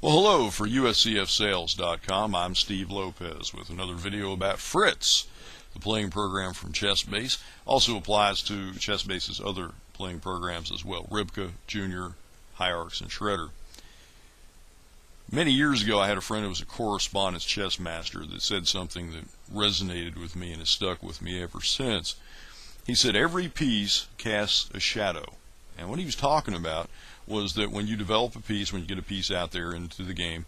Well, hello, for USCFsales.com, I'm Steve Lopez with another video about Fritz, the playing program from ChessBase. Also applies to ChessBase's other playing programs as well, Ribka, Junior, Hierarchs, and Shredder. Many years ago, I had a friend who was a correspondence chess master that said something that resonated with me and has stuck with me ever since. He said, every piece casts a shadow. And what he was talking about was that when you develop a piece, when you get a piece out there into the game,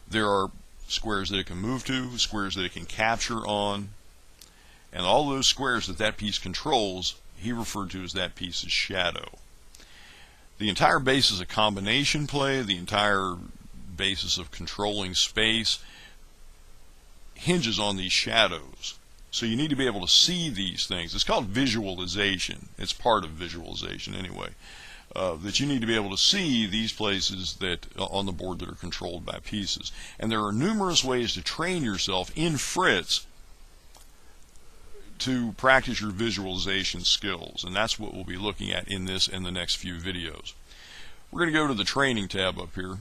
there are squares that it can move to, squares that it can capture on, and all those squares that that piece controls, he referred to as that piece's shadow. The entire basis of combination play, the entire basis of controlling space, hinges on these shadows. So you need to be able to see these things. It's called visualization. It's part of visualization anyway. That you need to be able to see these places that on the board that are controlled by pieces. And there are numerous ways to train yourself in Fritz to practice your visualization skills. And that's what we'll be looking at in this and the next few videos. We're going to go to the training tab up here.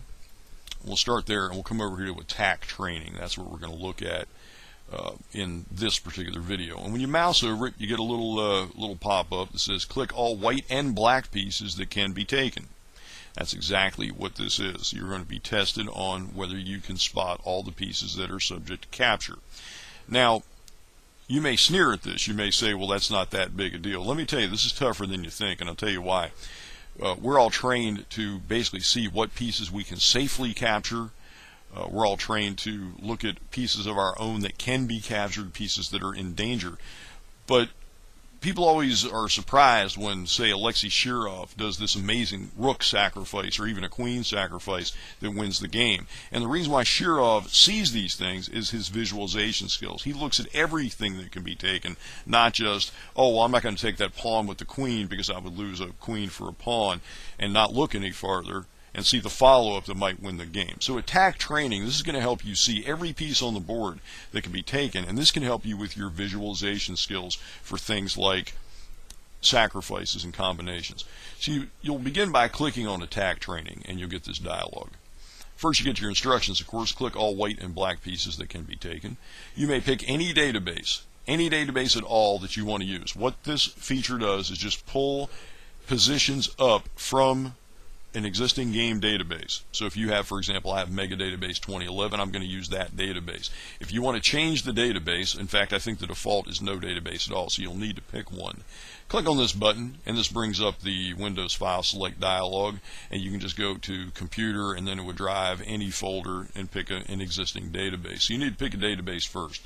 We'll start there and we'll come over here to attack training. That's what we're going to look at in this particular video. And when you mouse over it, you get a little pop-up that says click all white and black pieces that can be taken. That's exactly what this is. You're going to be tested on whether you can spot all the pieces that are subject to capture. Now, you may sneer at this. You may say, well, that's not that big a deal. Let me tell you, this is tougher than you think, and I'll tell you why. We're all trained to basically see what pieces we can safely capture. We're all trained to look at pieces of our own that can be captured, pieces that are in danger. But people always are surprised when, say, Alexei Shirov does this amazing rook sacrifice or even a queen sacrifice that wins the game. And the reason why Shirov sees these things is his visualization skills. He looks at everything that can be taken, not just, oh, well, I'm not going to take that pawn with the queen because I would lose a queen for a pawn, and not look any farther and see the follow-up that might win the game. So attack training, this is going to help you see every piece on the board that can be taken, and this can help you with your visualization skills for things like sacrifices and combinations. So you'll begin by clicking on attack training, and you'll get this dialog. First, you get your instructions, of course. Click all white and black pieces that can be taken. You may pick any database at all that you want to use. What this feature does is just pull positions up from an existing game database. So if you have, for example, I have Mega Database 2011, I'm going to use that database. If you want to change the database, in fact, I think the default is no database at all, so you'll need to pick one. Click on this button, and this brings up the Windows File Select dialog, and you can just go to Computer, and then it would drive any folder and pick an existing database. So you need to pick a database first.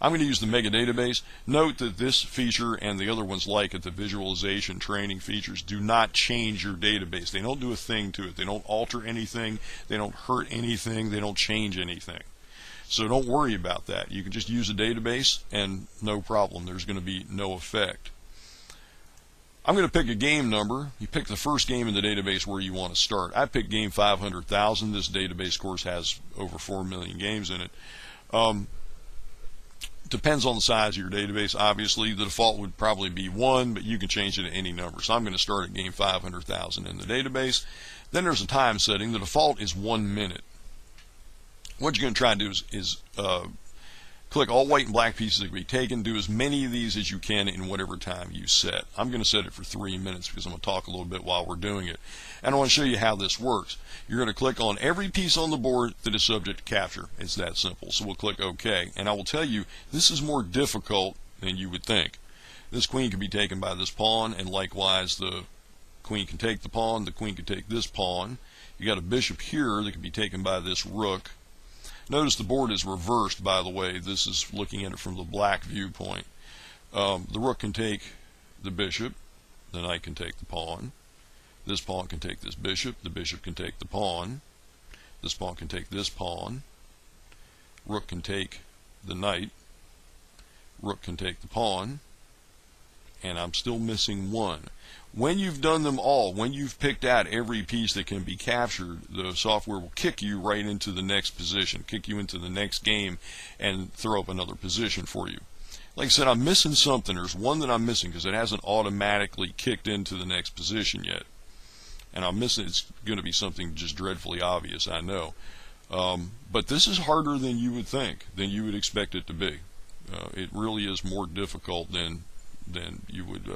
I'm going to use the Mega Database. Note that this feature and the other ones like it, the visualization training features, do not change your database. They don't do a thing to it. They don't alter anything. They don't hurt anything. They don't change anything. So don't worry about that. You can just use a database and no problem. There's going to be no effect. I'm going to pick a game number. You pick the first game in the database where you want to start. I picked game 500,000. This database, of course, has over 4 million games in it. Depends on the size of your database. Obviously, the default would probably be 1, but you can change it to any number. So I'm going to start at game 500,000 in the database. Then there's a time setting. The default is 1 minute. What you're going to try to do is click all white and black pieces that can be taken. Do as many of these as you can in whatever time you set. I'm going to set it for 3 minutes because I'm going to talk a little bit while we're doing it. And I want to show you how this works. You're going to click on every piece on the board that is subject to capture. It's that simple. So we'll click OK. And I will tell you, this is more difficult than you would think. This queen can be taken by this pawn, and likewise the queen can take the pawn. The queen can take this pawn. You got a bishop here that can be taken by this rook. Notice the board is reversed, by the way. This is looking at it from the black viewpoint. The rook can take the bishop. The knight can take the pawn. This pawn can take this bishop. The bishop can take the pawn. This pawn can take this pawn. Rook can take the knight. Rook can take the pawn. And I'm still missing one. When you've done them all, when you've picked out every piece that can be captured, the software will kick you right into the next position, kick you into the next game, and throw up another position for you. Like I said, I'm missing something. There's one that I'm missing because it hasn't automatically kicked into the next position yet. And I'm missing, it's going to be something just dreadfully obvious, I know. But this is harder than you would think, than you would expect it to be. It really is more difficult than you would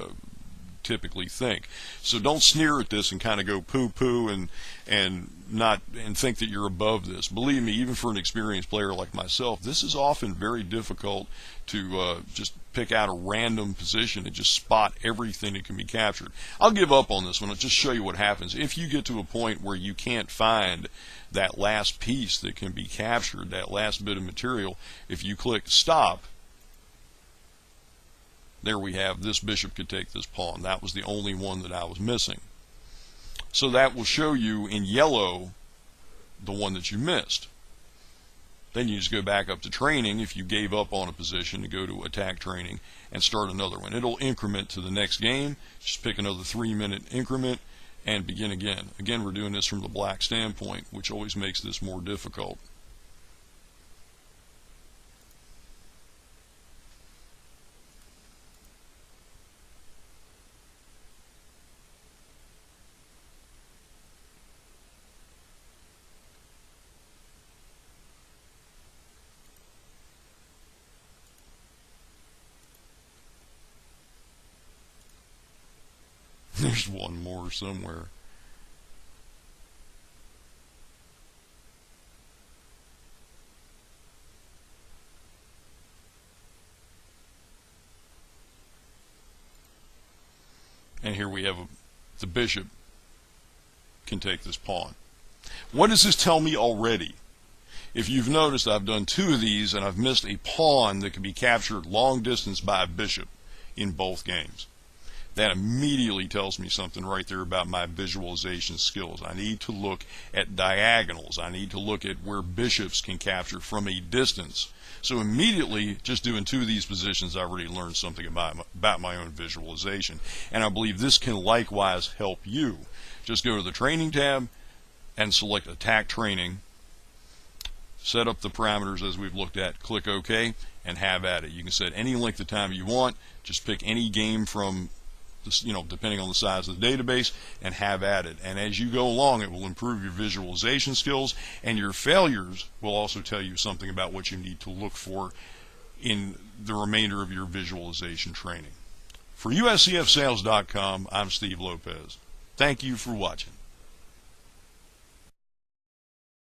typically think. So don't sneer at this and kind of go poo-poo and think that you're above this. Believe me, even for an experienced player like myself, this is often very difficult to just pick out a random position and just spot everything that can be captured. I'll give up on this one. I'll just show you what happens. If you get to a point where you can't find that last piece that can be captured, that last bit of material, if you click stop, there we have, this bishop could take this pawn. That was the only one that I was missing. So that will show you in yellow the one that you missed. Then you just go back up to training if you gave up on a position, to go to attack training and start another one. It'll increment to the next game. Just pick another 3-minute increment and begin again. Again, we're doing this from the black standpoint, which always makes this more difficult. There's one more somewhere. And here we have the bishop can take this pawn. What does this tell me already? If you've noticed, I've done 2 of these and I've missed a pawn that can be captured long distance by a bishop in both games. That immediately tells me something right there about my visualization skills. I need to look at diagonals. I need to look at where bishops can capture from a distance. So immediately, just doing 2 of these positions, I already learned something about my own visualization. And I believe this can likewise help you. Just go to the training tab and select attack training. Set up the parameters as we've looked at. Click OK and have at it. You can set any length of time you want. Just pick any game from, depending on the size of the database, and have at it. And as you go along, it will improve your visualization skills, and your failures will also tell you something about what you need to look for in the remainder of your visualization training. For USCFsales.com, I'm Steve Lopez. Thank you for watching.